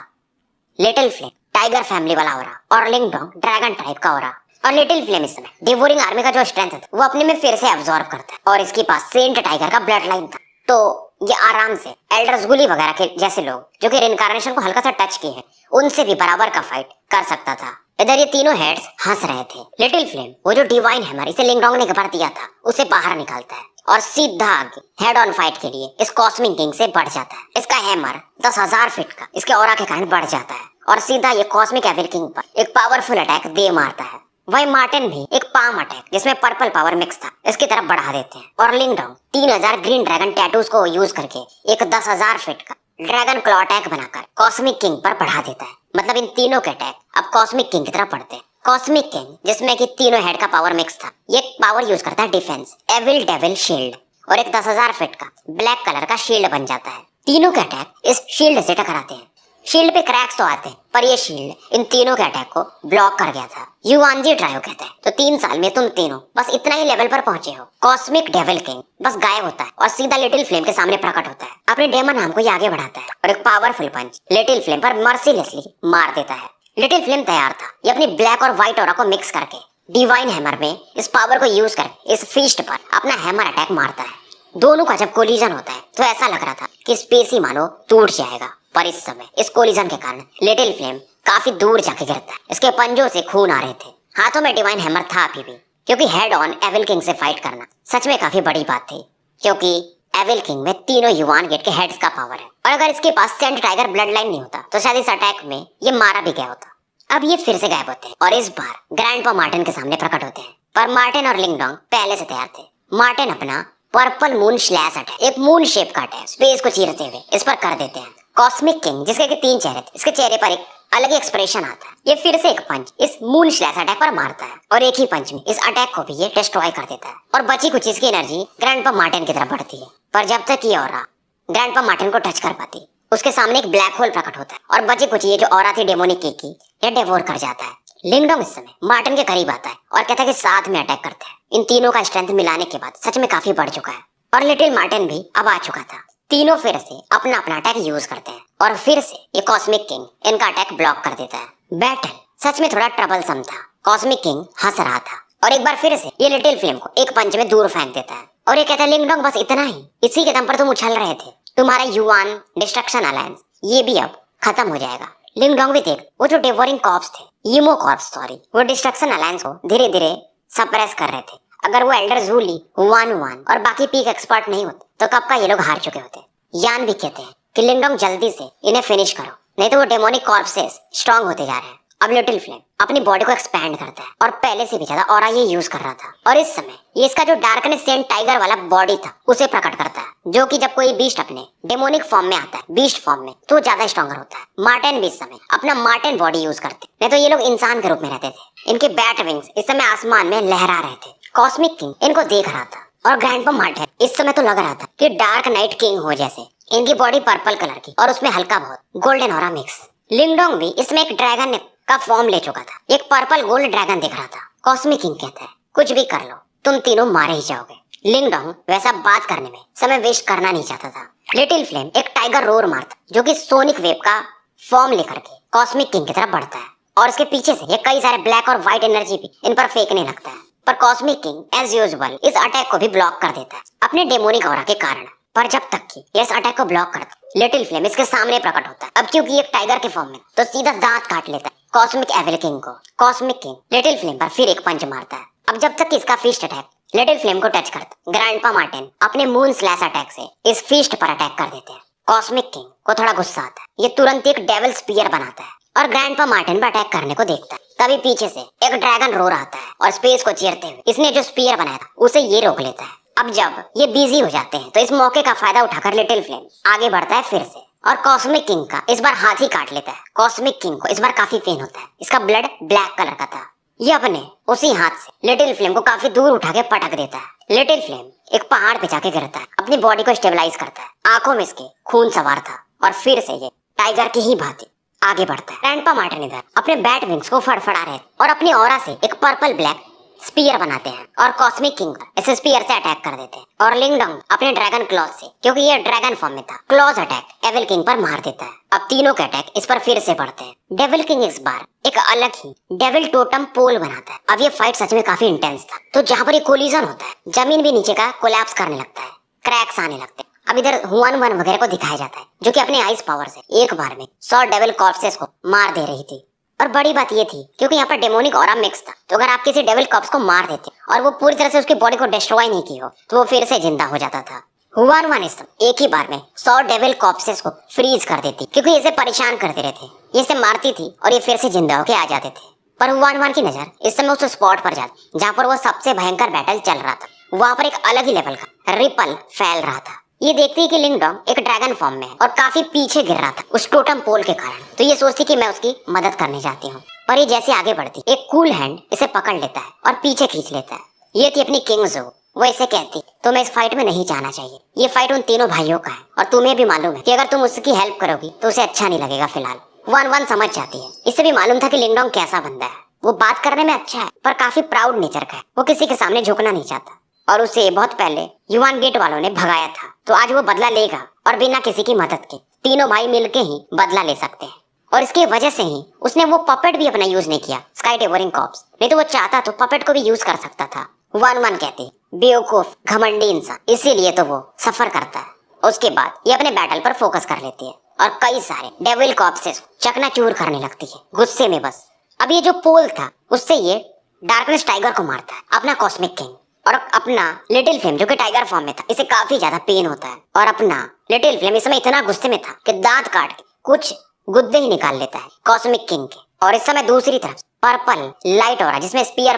लिटिल फ्लेम टाइगर फैमिली वाला ऑरा, और लिंगडोंग ड्रैगन टाइप का ऑरा। और लिटिल फ्लेम इस समय डिवोरिंग आर्मी का जो स्ट्रेंथ है वो अपने में फिर से अब्सॉर्ब करता है, और इसके पास सेंट टाइगर का ब्लड लाइन था, तो ये आराम से एल्डर्स गुली वगैरह के जैसे लोग जो कि रिनकार्नेशन को हल्का सा टच किए हैं उनसे भी बराबर का फाइट कर सकता था। इधर ये तीनों हेड्स हंस रहे थे। लिटिल फ्लेम वो जो डिवाइन हैमर इसे लिंगडोंग ने भर दिया था उसे बाहर निकालता है और सीधा आगे हेड ऑन फाइट के लिए इस कॉस्मिक किंग से बढ़ जाता है। इसका हैमर 10,000 फीट का इसके ऑरा के कारण बढ़ जाता है और सीधा ये कॉस्मिक एविल किंग पर एक पावरफुल अटैक दे मारता है। वही मार्टिन भी एक पाम अटैक जिसमें पर्पल पावर मिक्स था इसकी तरफ बढ़ा देते हैं, और लिंगडोंग 3000 ग्रीन ड्रैगन टैटूज को यूज करके एक 10,000 फीट का ड्रैगन क्लॉ अटैक बनाकर कॉस्मिक किंग पर बढ़ा देता है। मतलब इन तीनों के अटैक अब कॉस्मिक किंग की तरफ पड़ते हैं। कॉस्मिक किंग जिसमें कि तीनों हेड का पावर मिक्स था, ये पावर यूज करता है डिफेंस एविल डेविल शील्ड, और एक 10,000 फीट का ब्लैक कलर का शील्ड बन जाता है। तीनों के अटैक इस शील्ड से टकराते हैं। शील्ड पे क्रैक्स तो आते हैं, पर ये शील्ड इन तीनों के अटैक को ब्लॉक कर गया था। युआनजी ट्रायो कहता है तो 3 साल में तुम तीनों बस इतना ही लेवल पर पहुंचे हो। कॉस्मिक डेविल किंग बस गायब होता है और सीधा लिटिल फ्लेम के सामने प्रकट होता है। अपने डेमन नाम को ये आगे बढ़ाता है और एक पावरफुल पंच लिटिल फ्लेम पर मर्सीलेसली मार देता है। लिटिल फ्लेम तैयार था, ये अपनी ब्लैक और व्हाइट ऑरा को मिक्स करके डिवाइन हैमर में इस पावर को यूज करके इस फीस्ट पर अपना हैमर अटैक मारता है। दोनों का जब कोलिजन होता है तो ऐसा लग रहा था कि स्पेस ही मानो टूट जाएगा, पर इस समय इस कोलिजन के कारण लिटिल फ्लेम काफी दूर जाके गिरता है। इसके पंजों से खून आ रहे थे, हाथों में डिवाइन हैमर था अभी भी, क्योंकि हेड ऑन एविल किंग से फाइट करना सच में काफी बड़ी बात थी, क्योंकि एविल किंग में तीनों युआन गेट के हेड्स का पावर है, और अगर इसके पास सेंट टाइगर ब्लड लाइन नहीं होता तो शायद इस अटैक में ये मारा भी गया होता। अब ये फिर से गायब होते हैं और इस बार ग्रैंडपा मार्टिन के सामने प्रकट होते हैं, पर मार्टिन और लिंगडोंग पहले से तैयार थे। मार्टिन अपना पर्पल मून स्लैश अटैक, एक मून शेप का अटैक स्पेस को चीरते हुए इस पर कर देते हैं। कॉस्मिक किंग जिसके 3 चेहरे थे, इसके चेहरे पर एक अलग एक्सप्रेशन आता है। ये फिर से एक पंच इस मून स्लैश अटैक पर मारता है और एक ही पंच में इस अटैक को भी ये डिस्ट्रॉय कर देता है, और बची कुछ इसकी एनर्जी ग्रैंडपा मार्टिन की तरफ बढ़ती है। पर जब तक ये ऑरा ग्रैंडपा मार्टिन को टच कर पाती, उसके सामने एक ब्लैक होल प्रकट होता है और बची कुछ ये जो ऑरा थी डेमोनिक की ये डेवोर कर जाता है। लिंगडोंग इस समय मार्टिन के करीब आता है और कहता है कि साथ में अटैक करते हैं। इन तीनों का स्ट्रेंथ मिलाने के बाद सच में काफी बढ़ चुका है, और लिटिल मार्टिन भी अब आ चुका था। तीनों फिर से अपना अपना अटैक यूज करते हैं और फिर से ये कॉस्मिक किंग इनका अटैक ब्लॉक कर देता है। बैटल सच में थोड़ा ट्रबलसम था। कॉस्मिक किंग हंस रहा था और एक बार फिर से ये लिटिल फ्लेम को एक पंच में दूर फेंक देता है, और ये कहता है लिंगडोंग बस इतना ही, इसी के दम पर तुम उछल रहे थे, तुम्हारा युआन डिस्ट्रक्शन अलायंस ये भी अब खत्म हो जाएगा। लिंगडोंग भी देख, वो जो डेवोरिंग कॉर्प्स थे, यीमो कॉर्प्स सॉरी, वो डिस्ट्रक्शन अलायंस को धीरे धीरे सप्रेस कर रहे थे। अगर वो एल्डर जूली, हुआन और बाकी पीक एक्सपर्ट नहीं होते तो कब का ये लोग हार चुके होते। यान भी कहते हैं कि लिंगडोंग जल्दी से इन्हें फिनिश करो, नहीं तो वो डेमोनिक कॉर्प्सेस स्ट्रांग होते जा रहे हैं। अब लिटिल फ्लेम अपनी बॉडी को एक्सपैंड करता है और पहले से भी ज्यादा ऑरा ये यूज कर रहा था, और इस समय ये इसका जो डार्कनेस सेंट टाइगर वाला बॉडी था उसे प्रकट करता है, जो कि जब कोई बीस्ट अपने डेमोनिक फॉर्म में आता है, बीस्ट फॉर्म में, तो ज्यादा स्ट्रॉन्गर होता है। मार्टेन भी इस समय अपना मार्टेन बॉडी यूज करते, नहीं तो ये लोग इंसान के रूप में रहते थे। इनके बैट विंग्स इस समय आसमान में लहरा रहे थे। कॉस्मिक किंग इनको देख रहा था और ग्रैंडपा मार्टेन इस समय तो लग रहा था कि डार्क नाइट किंग हो जैसे। इनकी बॉडी पर्पल कलर की और उसमें हल्का बहुत गोल्डन ऑरा मिक्स। लिंगडोंग भी इसमें एक ड्रैगन का फॉर्म ले चुका था, एक पर्पल गोल्ड ड्रैगन दिख रहा था। कॉस्मिक किंग कहता है कुछ भी कर लो तुम तीनों मारे ही जाओगे। लिंगडोंग वैसा बात करने में समय वेस्ट करना नहीं चाहता था। लिटिल फ्लेम एक टाइगर रोर मारता जो कि सोनिक वेव का फॉर्म लेकर के कॉस्मिक किंग की तरफ बढ़ता है, और उसके पीछे से ये कई सारे ब्लैक और व्हाइट एनर्जी भी इन पर फेंकने लगता है। पर कॉस्मिक किंग एज यूजुअल इस अटैक को भी ब्लॉक कर देता है अपने डेमोनिक ऑरा के कारण। पर जब तक कि ये इस अटैक को ब्लॉक करता है, लिटिल फ्लेम इसके सामने प्रकट होता है। अब क्योंकि एक टाइगर के फॉर्म में, तो सीधा दांत काट लेता है कॉस्मिक एविल किंग को। कॉस्मिक किंग लिटिल फ्लेम पर फिर एक पंच मारता है। अब जब तक इसका फिस्ट अटैक लिटिल फ्लेम को टच करता, ग्रैंडपा मार्टेन अपने मून स्लैश अटैक से इस फिस्ट पर अटैक कर देते हैं। कॉस्मिक किंग को थोड़ा गुस्सा आता है, ये तुरंत एक डेविल स्पीयर बनाता है और ग्रैंडपा मार्टेन पर अटैक करने को देखता है। तभी पीछे से एक ड्रैगन रोर आता है और स्पेस को चीरते हुए इसने जो स्पीयर बनाया था उसे ये रोक लेता है। अब जब ये बिजी हो जाते हैं तो इस मौके का फायदा उठाकर लिटिल फ्लेम आगे बढ़ता है फिर से, और कॉस्मिक किंग का इस बार हाथ ही काट लेता है। कॉस्मिक किंग को इस बार काफी पेन होता है, इसका ब्लड ब्लैक कलर का था। ये अपने उसी हाथ से लिटिल फ्लेम को काफी दूर उठा के पटक देता है। लिटिल फ्लेम एक पहाड़ पे जाके गिरता है, अपनी बॉडी को स्टेबलाइज करता है। आंखों में इसके खून सवार था और फिर से ये टाइगर की ही भांति आगे बढ़ता है। ग्रैंडपा मार्टेन इधर अपने बैट विंग्स को फड़फड़ा रहे और अपनी ऑरा से एक पर्पल ब्लैक स्पीयर बनाते हैं और कॉस्मिक किंग इस स्पीयर से अटैक कर देते हैं। और लिंगडोंग अपने ड्रैगन क्लॉज से, क्योंकि ये ड्रैगन फॉर्म में था, क्लॉज अटैक एविल किंग पर मार देता है। अब तीनों के अटैक इस पर फिर से बढ़ते हैं। डेविल किंग इस बार एक अलग ही डेविल टोटम पोल बनाता है। अब ये फाइट सच में काफी इंटेंस था, तो जहाँ पर ये कोलिजन होता है जमीन भी नीचे का कोलैप्स करने लगता है, क्रैक्स आने लगते हैं। अब इधर हुआन वन वगैरह को दिखाया जाता है जो कि अपने आइस पावर से एक बार में 100 डेविल कॉर्प्सेस को मार दे रही थी। और बड़ी बात ये थी क्योंकि यहाँ पर डेमोनिक ऑरा मिक्स था, तो अगर आप किसी डेविल कॉर्प्स को मार देते और वो पूरी तरह से उसकी बॉडी को डिस्ट्रॉय नहीं की हो तो वो फिर से जिंदा हो जाता था। हुआन वन एक ही बार में 100 डेविल कॉर्प्सेस को फ्रीज कर देती, क्योंकि इसे परेशान करते रहते। ये इसे मारती थी और ये फिर से जिंदा होके आ जाते थे। पर हुआन वन की नजर इस समय उस स्पॉट पर जाती जहाँ पर वो सबसे भयंकर बैटल चल रहा था। वहाँ पर एक अलग ही लेवल का रिपल फैल रहा था। ये देखती है कि लिंगडोंग एक ड्रैगन फॉर्म में है और काफी पीछे गिर रहा था उस टोटम पोल के कारण, तो ये सोचती कि मैं उसकी मदद करने जाती हूँ। पर ये जैसे आगे बढ़ती एक कूल हैंड इसे पकड़ लेता है और पीछे खींच लेता है। ये थी अपनी किंग जो। वो इसे कहती तुम्हें इस फाइट में नहीं जाना चाहिए, ये फाइट उन तीनों भाइयों का है और तुम्हें भी मालूम है कि अगर तुम उसकी हेल्प करोगी तो उसे अच्छा नहीं लगेगा। फिलहाल वन वन समझ जाती है। इससे भी मालूम था कि लिंगडोंग कैसा बंदा है। वो बात करने में अच्छा है पर काफी प्राउड नेचर का है। वो किसी के सामने झुकना नहीं चाहता और उसे बहुत पहले युवान गेट वालों ने भगाया था, तो आज वो बदला लेगा और बिना किसी की मदद के तीनों भाई मिलके ही बदला ले सकते हैं। और इसकी वजह से ही उसने वो पपेट भी अपना यूज नहीं किया, स्काई डेवोरिंग कॉर्प्स। नहीं तो वो चाहता तो पपेट को भी यूज कर सकता था। वन वन कहते बेवकूफ घमंडी इंसान, इसीलिए तो वो सफर करता है। उसके बाद ये अपने बैटल पर फोकस कर लेती है और कई सारे डेविल कॉर्प्सेस चकनाचूर करने लगती है गुस्से में बस। अब ये जो पोल था उससे ये डार्कनेस टाइगर को मारता है, अपना कॉस्मिक किंग, और अपना लिटिल फ्लेम जो कि टाइगर फॉर्म में था इसे काफी ज्यादा पेन होता है। और अपना लिटिल फ्लेम इस समय इतना गुस्से में था कि दांत काट के कुछ गुद्दे ही निकाल लेता है कॉस्मिक किंग के। और इस समय दूसरी तरफ पर्पल लाइट ऑरा जिसमें स्पीयर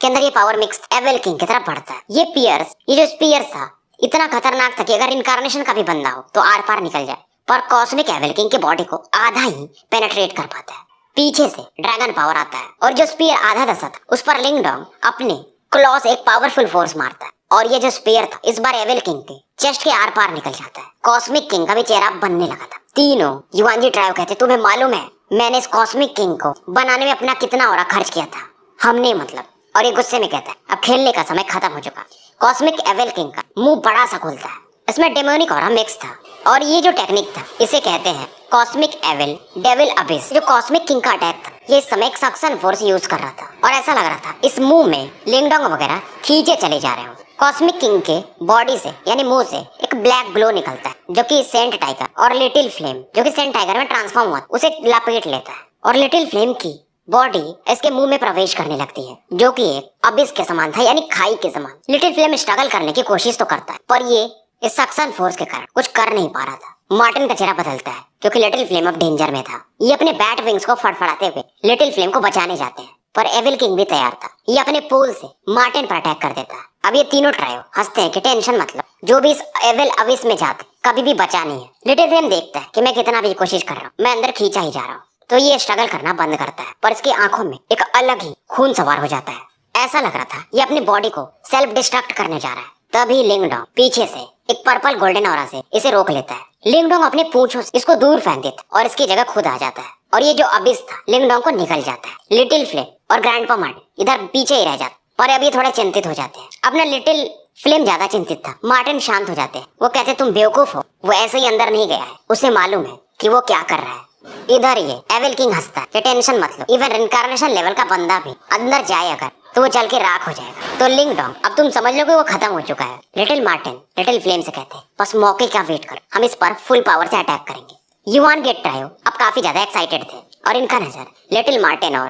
के अंदर ये पावर मिक्स एविल किंग की तरफ बढ़ता है। ये जो स्पीयर था इतना खतरनाक था कि अगर इनकारनेशन का भी बंदा हो तो आर पार निकल जाए, पर कॉस्मिक एविल किंग के बॉडी को आधा ही पेनेट्रेट कर पाता है। पीछे से ड्रैगन पावर आता है और जो स्पीयर आधा दसा था उस पर लिंगडोंग अपने क्लॉस एक पावरफुल फोर्स मारता है और ये जो स्पीयर था इस बार एविल किंग के चेस्ट के आर पार निकल जाता है। कॉस्मिक किंग का भी चेहरा बनने लगा था। तीनों युवानजी ट्राइब कहते तुम्हें मालूम है मैंने इस कॉस्मिक किंग को बनाने में अपना कितना ऑरा खर्च किया था, हमने मतलब। और ये गुस्से में कहता है अब खेलने का समय खत्म हो चुका। कॉस्मिक एविल किंग का मुंह बड़ा सा खुलता है, इसमें डेमोनिक ऑरा मिक्स था और ये जो टेक्निक था इसे कहते हैं कॉस्मिक एविल डेविल अबिस। जो कॉस्मिक किंग का अटैक था ये इस समय एक सक्शन फोर्स यूज कर रहा था और ऐसा लग रहा था इस मुंह में लिंगडोंग वगैरह खींचे चले जा रहे हो। कॉस्मिक किंग के बॉडी से यानी मुंह से एक ब्लैक ग्लो निकलता है जो कि सेंट टाइगर और लिटिल फ्लेम जो कि सेंट टाइगर में ट्रांसफॉर्म हुआ उसे लपेट लेता है और लिटिल फ्लेम की बॉडी इसके मुंह में प्रवेश करने लगती है जो कि एक अबिस के समान था यानी खाई के समान। लिटिल फ्लेम स्ट्रगल करने की कोशिश तो करता है पर ये इस सक्शन फोर्स के कारण कुछ कर नहीं पा रहा था। मार्टिन का चेहरा बदलता है क्योंकि लिटिल फ्लेम अब डेंजर में था। ये अपने बैट विंग्स को फड़फड़ाते हुए लिटिल फ्लेम को बचाने जाते हैं, पर एविल किंग भी तैयार था। ये अपने पोल से मार्टिन पर अटैक कर देता है। अब ये तीनों ट्रायो हंसते हैं कि टेंशन मतलब, जो भी इस एविल अविस में जाते कभी भी बचा नहीं है। लिटिल फ्लेम देखता है कि मैं कितना भी कोशिश कर रहा हूँ, मैं अंदर खींचा ही जा रहा हूँ, तो ये स्ट्रगल करना बंद करता है, पर इसकी आंखों में एक अलग ही खून सवार हो जाता है। ऐसा लग रहा था ये अपनी बॉडी को सेल्फ डिस्ट्रक्ट करने जा रहा है। तभी लिंगडोंग पीछे से एक पर्पल गोल्डन ऑरा से इसे रोक लेता है। लिंगडोंग अपने पूंछों से इसको दूर फेंक देता और इसकी जगह खुद आ जाता है, और ये जो अबिस था लिंगडोंग को निकल जाता है। लिटिल फ्लेम और ग्रैंडपा मार्टिन इधर पीछे ही रह जाते, पर अब ये थोड़ा चिंतित हो जाते हैं। अपना लिटिल फ्लेम ज्यादा चिंतित था, मार्टिन शांत हो जाते हैं। वो कहते तुम बेवकूफ हो, वो ऐसे ही अंदर नहीं गया है, उसे मालूम है कि वो क्या कर रहा है। इधर ये एविल किंग हंसता है कि टेंशन मत लो, इवन रिनकार्नेशन लेवल का बंदा भी अंदर जाए अगर तो वो जल के राख हो जाएगा। तो लिंगडोंग अब तुम समझ लो कि वो खत्म हो चुका है। लिटिल मार्टिन लिटिल फ्लेम से कहते हैं बस मौके का वेट करो, हम इस पर फुल पावर से अटैक करेंगे। युवान गेट ट्रायो अब काफी ज्यादा एक्साइटेड थे और इनका नजर लिटिल मार्टिन और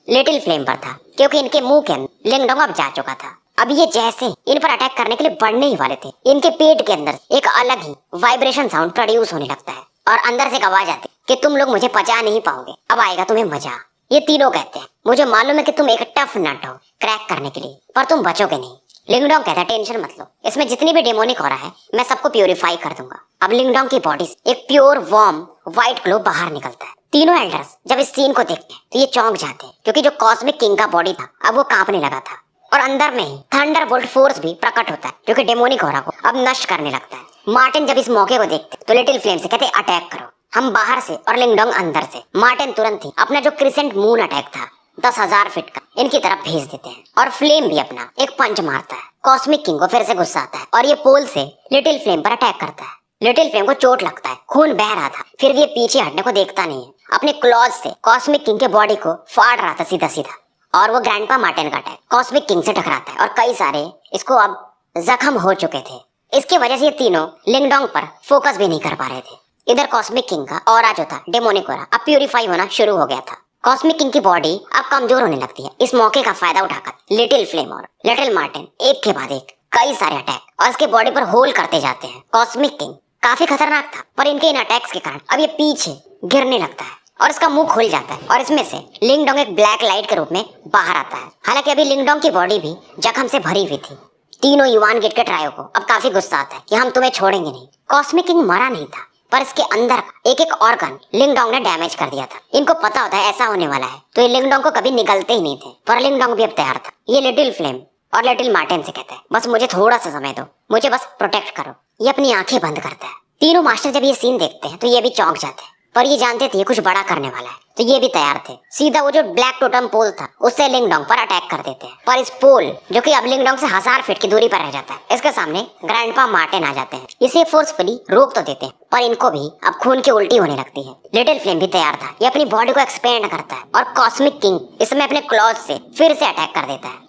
लिटिल फ्लेम पर था, क्योंकि इनके मुंह के अंदर लिंगडोंग अब जा चुका था। अब ये जैसे इन पर अटैक करने के लिए बढ़ने ही वाले थे, इनके पेट के अंदर एक अलग ही वाइब्रेशन साउंड प्रोड्यूस होने लगता है और अंदर से एक आवाज आती कि तुम लोग मुझे पचा नहीं पाओगे, अब आएगा तुम्हें मजा। ये तीनों कहते हैं मुझे मालूम है कि तुम एक टफ नट हो क्रैक करने के लिए, पर तुम बचोगे नहीं। लिंगडोंग कहता है टेंशन मत लो, इसमें जितनी भी डेमोनिक हो रहा है मैं सबको प्यूरिफाई कर दूंगा। अब लिंगडोंग की बॉडी से एक प्योर वार्म व्हाइट ग्लो बाहर निकलता है। तीनों एल्डर्स जब इस सीन को देखते हैं तो ये चौंक जाते हैं, क्योंकि जो कॉस्मिक किंग का बॉडी था अब वो कांपने लगा था, और अंदर में ही थंडरबोल्ट फोर्स भी प्रकट होता है जो कि डेमोनिक ऑरा को अब नष्ट करने लगता है। मार्टिन जब इस मौके को देखते तो लिटिल फ्लेम से कहते अटैक करो, हम बाहर से और लिंगडोंग अंदर से। मार्टिन तुरंत ही अपना जो क्रिसेंट मून अटैक था 10,000 फीट का इनकी तरफ भेज देते हैं, और फ्लेम भी अपना एक पंच मारता है। कॉस्मिक किंग को फिर से गुस्सा आता है और ये पोल से लिटिल फ्लेम पर अटैक करता है। लिटिल फ्लेम को चोट लगता है, खून बह रहा था, फिर भी ये पीछे हटने को देखता नहीं है। अपने क्लॉज से कॉस्मिक किंग के बॉडी को फाड़ रहा था सीधा सीधा, और वो ग्रैंडपा मार्टिन का अटैक कॉस्मिक किंग से टकराता है और कई सारे इसको अब जख्म हो चुके थे। इसकी वजह से ये तीनों लिंगडोंग पर फोकस भी नहीं कर पा रहे थे। इधर कॉस्मिक किंग का ऑरा जो था डेमोनिक ऑरा अब प्यूरिफाई होना शुरू हो गया था। कॉस्मिक किंग की बॉडी अब कमजोर होने लगती है। इस मौके का फायदा उठाकर लिटिल फ्लेम और लिटिल मार्टिन एक के बाद एक कई सारे अटैक और इसके बॉडी पर होल करते जाते हैं। कॉस्मिक किंग काफी खतरनाक था, पर इनके इन अटैक्स के कारण अब ये पीछे गिरने लगता है और इसका मुंह खुल जाता है, और इसमें से लिंगडोंग एक ब्लैक लाइट के रूप में बाहर आता है। हालांकि अभी लिंगडोंग की बॉडी भी जख्म से भरी हुई थी। तीनों युवान गेट के ट्रायो को अब काफी गुस्सा आता है कि हम तुम्हें छोड़ेंगे नहीं। कॉस्मिक किंग मरा नहीं था, पर इसके अंदर एक एक ऑर्गन लिंगडोंग ने डैमेज कर दिया था। इनको पता होता है ऐसा होने वाला है, तो ये लिंगडोंग को कभी निगलते ही नहीं थे, पर लिंगडोंग भी अब तैयार था। ये लिटिल फ्लेम और लिटिल मार्टिन से कहता है बस मुझे थोड़ा सा समय दो, मुझे बस प्रोटेक्ट करो। ये अपनी आंखें बंद करता है। तीनों मास्टर जब ये सीन देखते हैं तो ये भी चौंक जाते हैं, पर ये जानते थे ये कुछ बड़ा करने वाला है, तो ये भी तैयार थे। सीधा वो जो ब्लैक टोटम पोल था उससे लिंगडोंग पर अटैक कर देते हैं, पर इस पोल जो कि अब लिंगडोंग से 1000 फीट की दूरी पर रह जाता है, इसके सामने ग्रैंडपा मार्टिन आ जाते हैं। इसे फोर्सफुली रोक तो देते हैं, पर इनको भी अब खून की उल्टी होने लगती है। लिटिल फ्लेम भी तैयार था, ये अपनी बॉडी को एक्सपेंड करता है और कॉस्मिक किंग इसमें अपने क्लॉज से फिर से अटैक कर देता है।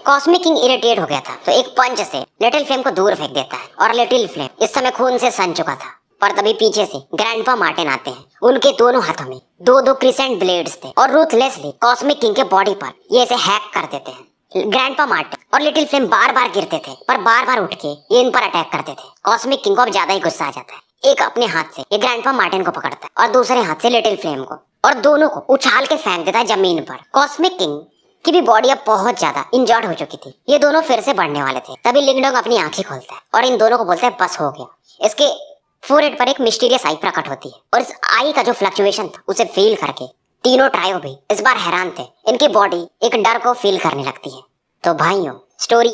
कॉस्मिक किंग इरिटेट हो गया था, तो एक पंच से लिटिल फ्लेम को दूर फेंक देता है, और लिटिल फ्लेम इस समय खून से सन चुका था। पर तभी पीछे से ग्रैंडपा मार्टिन आते हैं। उनके दोनों हाथों में दो दो क्रिसेंट ब्लेड्स थे, और रूथलेसली कॉस्मिक किंग के बॉडी पर ये इसे हैक कर देते हैं। ग्रैंडपा मार्टिन और लिटिल फ्लेम बार बार गिरते थे, पर बार बार उठ के ये इन पर अटैक करते थे। कॉस्मिक किंग को अब ज्यादा ही गुस्सा आ जाता है। एक अपने हाथ से ये ग्रैंडपा मार्टिन को पकड़ता है और दूसरे हाथ से लिटिल फ्लेम को, और दोनों को उछाल के फेंक देता है जमीन पर। कॉस्मिक किंग की भी बॉडी अब बहुत ज्यादा इंजर्ड हो चुकी थी। ये दोनों फिर से बढ़ने वाले थे। तभी लिंगडोंग अपनी आंखें खोलता है और इन दोनों को बोलता है बस हो गया। इसके फोरहेड पर एक मिस्टीरियस आई प्रकट होती है, और इस आई का जो फ्लक्चुएशन था उसे फील करके तीनों ट्रायो भी इस बार हैरान थे। इनकी बॉडी एक डर को फील करने लगती है। तो भाइयों, स्टोरी